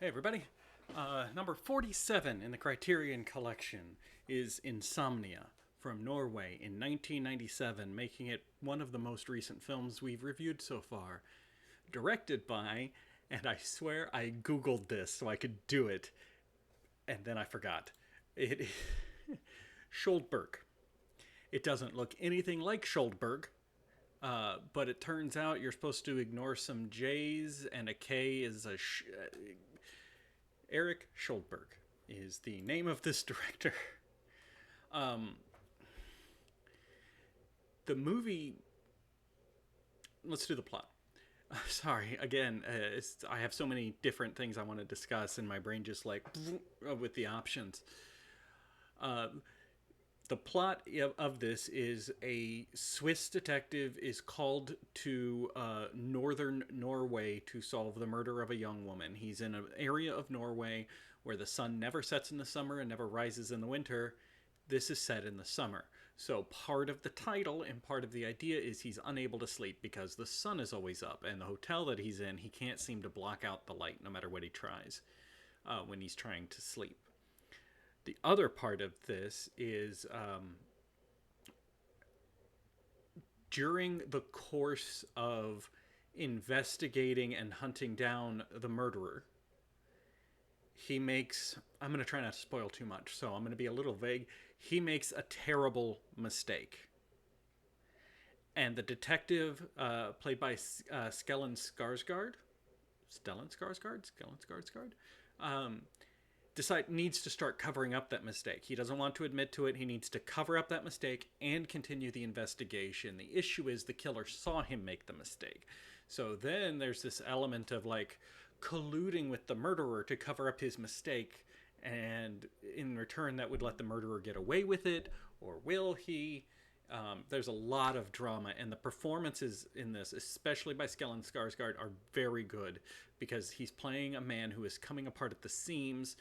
Hey everybody. Number 47 in the Criterion collection is Insomnia from Norway in 1997, making it one of the most recent films we've reviewed so far. Directed by, and I swear I googled this so I could do it, and then I forgot. It Sköldberg. It doesn't look anything like Sköldberg, but it turns out you're supposed to ignore some J's and a K is a Eric Sköldberg is the name of this director. Um, the movie. Let's do the plot. Sorry, again, I have so many different things I want to discuss, and my brain just like with the options. Uh, the plot of this is a Swiss detective is called to northern Norway to solve the murder of a young woman. He's in an area of Norway where the sun never sets in the summer and never rises in the winter. This is set in the summer. So part of the title and part of the idea is he's unable to sleep because the sun is always up, and the hotel that he's in, he can't seem to block out the light no matter what he tries when he's trying to sleep. The other part of this is during the course of investigating and hunting down the murderer, he makes. I'm going to try not to spoil too much, so I'm going to be a little vague. He makes a terrible mistake. And the detective, played by Skellen Skarsgård, um, needs to start covering up that mistake. He doesn't want to admit to it. He needs to cover up that mistake and continue the investigation. The issue is the killer saw him make the mistake. So then there's this element of like colluding with the murderer to cover up his mistake, and in return that would let the murderer get away with it, or will he? There's a lot of drama, and the performances in this, especially by Skellen Skarsgård, are very good because he's playing a man who is coming apart at the seams,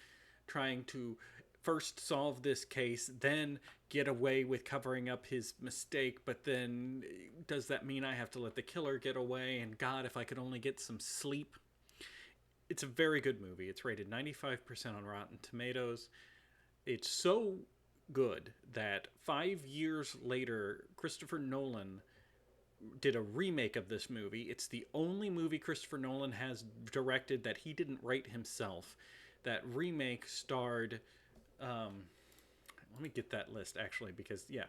trying to first solve this case, then get away with covering up his mistake, but then does that mean I have to let the killer get away? And God, if I could only get some sleep. It's a very good movie. It's rated 95% on Rotten Tomatoes. It's so good that 5 years later, Christopher Nolan did a remake of this movie. It's the only movie Christopher Nolan has directed that he didn't write himself. That remake starred. Let me get that list actually, because yeah,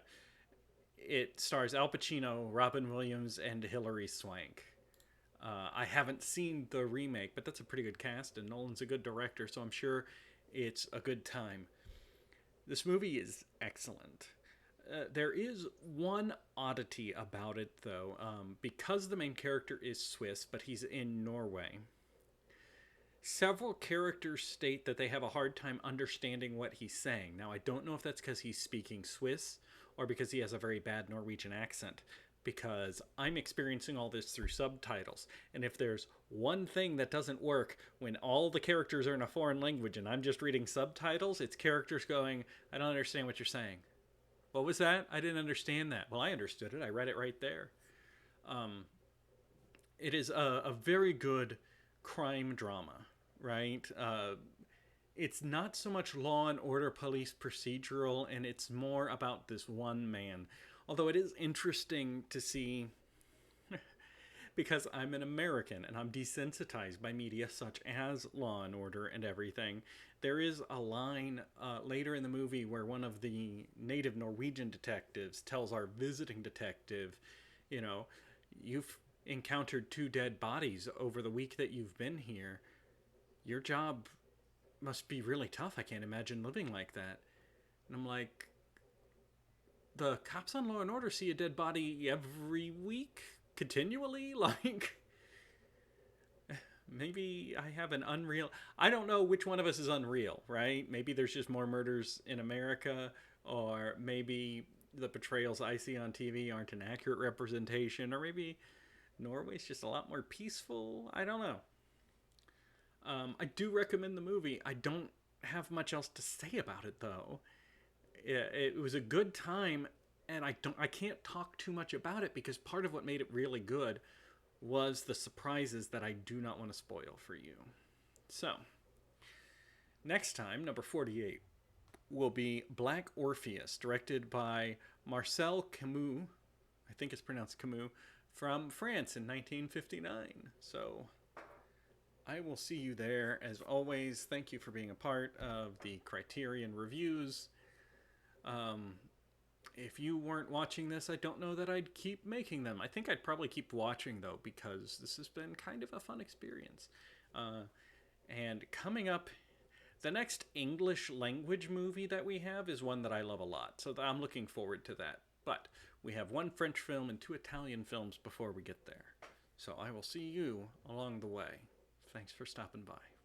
it stars Al Pacino, Robin Williams, and Hilary Swank. I haven't seen the remake, but that's a pretty good cast, and Nolan's a good director, so I'm sure it's a good time. This movie is excellent. There is one oddity about it, though. Because the main character is Swiss, but he's in Norway, several characters state that they have a hard time understanding what he's saying. Now, I don't know if that's because he's speaking Swiss or because he has a very bad Norwegian accent, because I'm experiencing all this through subtitles. And if there's one thing that doesn't work when all the characters are in a foreign language and I'm just reading subtitles, it's characters going, I don't understand what you're saying. What was that? I didn't understand that. Well, I understood it. I read it right there. Um, it is a very good crime drama, right? It's not so much Law and Order police procedural, and it's more about this one man. Although it is interesting to see, because I'm an American and I'm desensitized by media such as Law and Order and everything, there is a line later in the movie where one of the native Norwegian detectives tells our visiting detective, you know, you've encountered 2 dead bodies over the week that you've been here. Your job must be really tough. I can't imagine living like that. And I'm like, the cops on Law and Order see a dead body every week, continually. Like, maybe I have an unreal. I don't know which one of us is unreal, right? Maybe there's just more murders in America, or maybe the portrayals I see on TV aren't an accurate representation, or maybe Norway's just a lot more peaceful. I don't know. I do recommend the movie. I don't have much else to say about it, though. It was a good time, and I can't talk too much about it because part of what made it really good was the surprises that I do not want to spoil for you. So, Next time, number 48, will be Black Orpheus, directed by Marcel Camus. I think it's pronounced Camus, from France in 1959. So I will see you there. As always, thank you for being a part of the Criterion reviews. If you weren't watching this, I don't know that I'd keep making them. I think I'd probably keep watching, though, because this has been kind of a fun experience. And coming up, the next English language movie that we have is one that I love a lot. So I'm looking forward to that. But we have one French film and two Italian films before we get there. So I will see you along the way. Thanks for stopping by.